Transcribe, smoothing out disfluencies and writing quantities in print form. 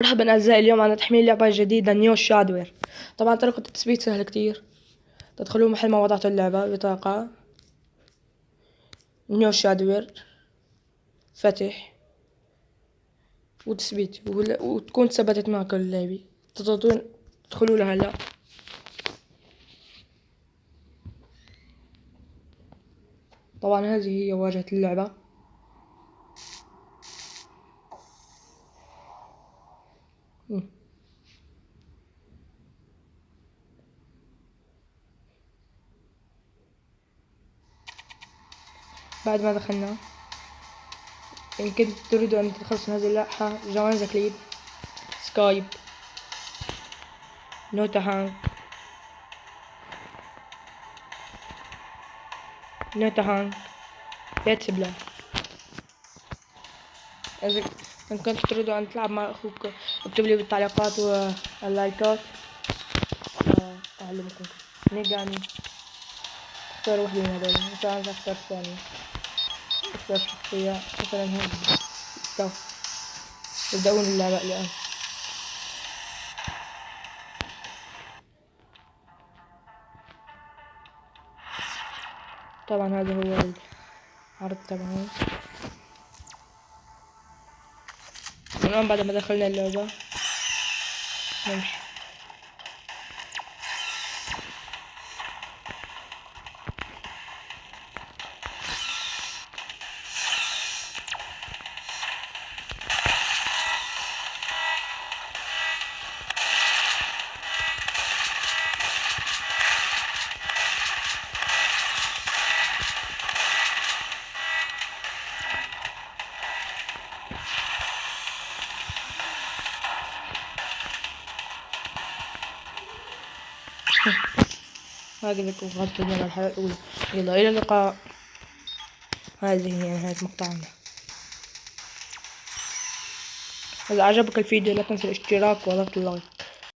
مرحبا أعزائي، اليوم عنا تحميل لعبة جديدة نيو شادوير. طبعا طريقة التثبيت سهلة كتير. تدخلون محل ما وضعتوا اللعبة بطاقة نيو شادوير، فتح وتثبيت وتكون ثبتت معكم اللعبة. تضغطون تدخلوا لها هلا. طبعا هذه هي واجهة اللعبة. بعد ما دخلنا، إن كنت تريدوا أن تدخلوا هذه اللائحة: جوانز كليب، سكايب، نوتا هانج، بيتس بلا. إذا إن كنت تريدوا أن تلعب مع أخوك اكتبوا لي بالتعليقات واللايكات أعلمكم. نيجاني اختار واحدة من هذول. مثلا أنا اختار الثانية، اختار شخصية مثلا هذه. يبدأون اللعبة الآن. طبعا هذا هو العرض تبعهم. الآن بعد ما دخلنا اللعبة نمشي. هكذا يكون قد تنتهي الحلقة الأولى. يلا إلى اللقاء. هذه هي نهاية مقطعنا. إذا عجبك الفيديو لا تنسى الاشتراك وضغط اللايك.